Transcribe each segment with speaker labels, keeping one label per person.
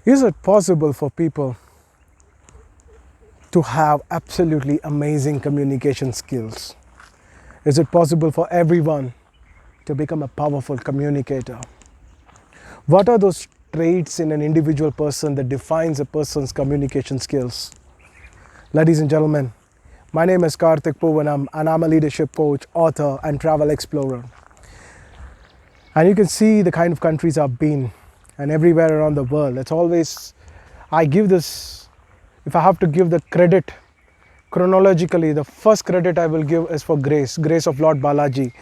Speaker 1: Is it possible for people to have absolutely amazing communication skills? Is it possible for everyone to become a powerful communicator? What are those traits in an individual person that defines a person's communication skills? Ladies and gentlemen, my name is Karthik Poovanam and I'm a leadership coach, author and travel explorer. And you can see the kind of countries I've been and everywhere around the world. It's always, I give this, if I have to give the credit chronologically, the first credit I will give is for Grace of Lord Balaji.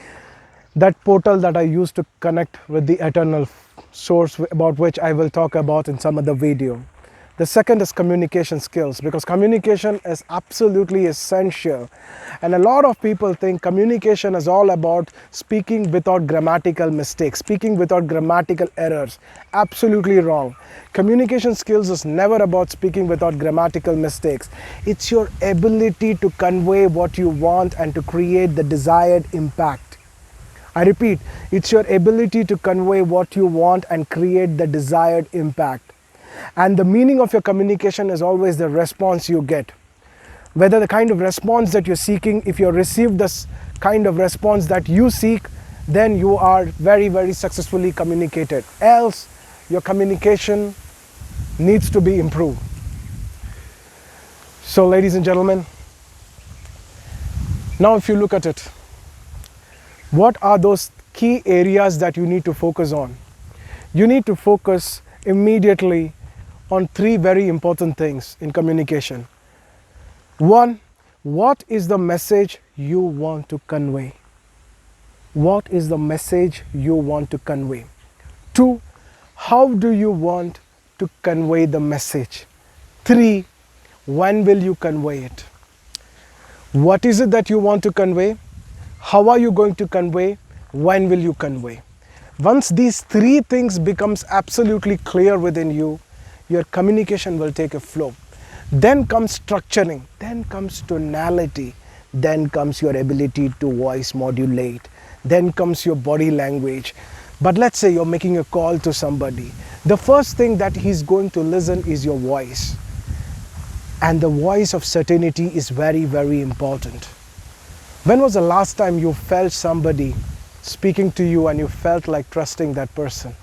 Speaker 1: That portal that I use to connect with the eternal source, about which I will talk about in some other video. The second is communication skills, because communication is absolutely essential. And a lot of people think communication is all about speaking without grammatical mistakes, speaking without grammatical errors. Absolutely wrong. Communication skills is never about speaking without grammatical mistakes. It's your ability to convey what you want and to create the desired impact. I repeat, it's your ability to convey what you want and create the desired impact. And the meaning of your communication is always the response you get. Whether the kind of response that you're seeking, if you receive this kind of response that you seek, then you are very, very successfully communicated. Else, your communication needs to be improved. So, ladies and gentlemen, now if you look at it, what are those key areas that you need to focus on? You need to focus immediately on three very important things in communication. One, what is the message you want to convey? What is the message you want to convey? Two, how do you want to convey the message? Three, when will you convey it? What is it that you want to convey? How are you going to convey? When will you convey? Once these three things becomes absolutely clear within you, your communication will take a flow. Then comes structuring, then comes tonality, then comes your ability to voice modulate, then comes your body language. But let's say you're making a call to somebody. The first thing that he's going to listen is your voice. And the voice of certainty is very, very important. When was the last time you felt somebody speaking to you and you felt like trusting that person?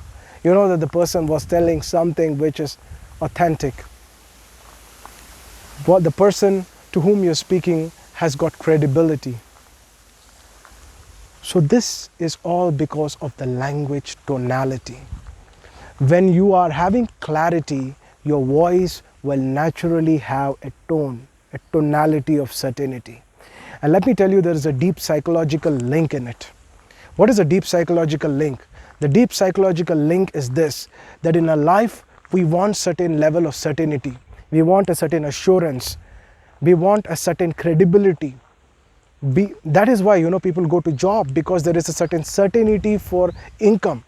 Speaker 1: You know that the person was telling something which is authentic. What the person to whom you're speaking has got credibility. So this is all because of the language tonality. When you are having clarity, your voice will naturally have a tone, a tonality of certainty. And let me tell you, there is a deep psychological link in it. What is a deep psychological link? The deep psychological link is this, that in a life, we want certain level of certainty. We want a certain assurance. We want a certain credibility. That is why, people go to job, because there is a certain certainty for income.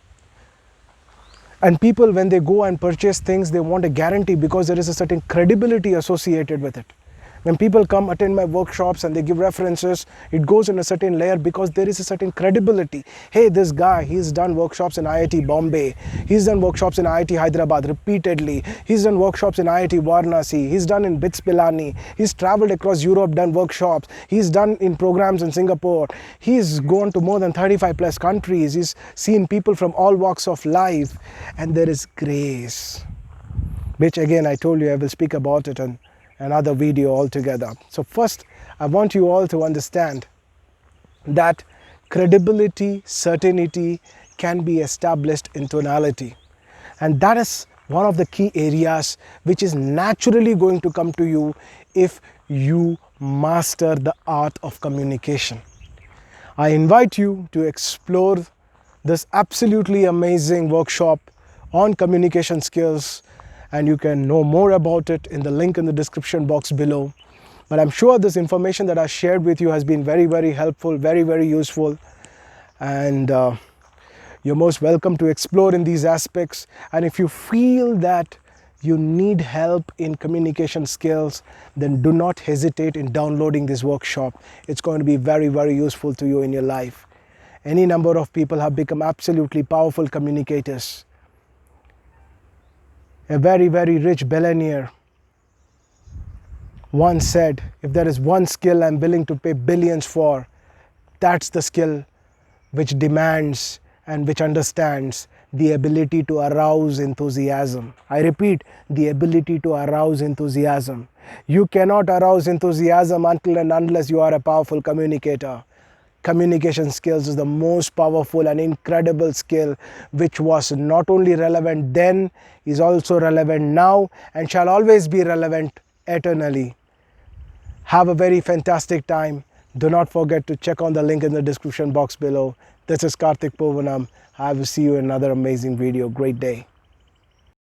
Speaker 1: And people, when they go and purchase things, they want a guarantee because there is a certain credibility associated with it. When people come attend my workshops and they give references, it goes in a certain layer because there is a certain credibility. Hey, this guy, he's done workshops in IIT Bombay. He's done workshops in IIT Hyderabad repeatedly. He's done workshops in IIT Varanasi. He's done in BITS Pilani. He's traveled across Europe, done workshops. He's done in programs in Singapore. He's gone to more than 35 plus countries. He's seen people from all walks of life. And there is grace, which again, I told you I will speak about it in another video altogether. So first, I want you all to understand that credibility, certainty can be established in tonality. And that is one of the key areas which is naturally going to come to you if you master the art of communication. I invite you to explore this absolutely amazing workshop on communication skills, and you can know more about it in the link in the description box below. But I'm sure this information that I shared with you has been very, very helpful, very, very useful. And you're most welcome to explore in these aspects. And if you feel that you need help in communication skills, then do not hesitate in downloading this workshop. It's going to be very, very useful to you in your life. Any number of people have become absolutely powerful communicators. A very, very rich billionaire once said, if there is one skill I'm willing to pay billions for, that's the skill which demands and which understands the ability to arouse enthusiasm. I repeat, the ability to arouse enthusiasm. You cannot arouse enthusiasm until and unless you are a powerful communicator. Communication skills is the most powerful and incredible skill which was not only relevant then, is also relevant now, and shall always be relevant eternally. Have a very fantastic time. Do not forget to check on the link in the description box below. This is Karthik Povanam. I will see you in another amazing video. Great day.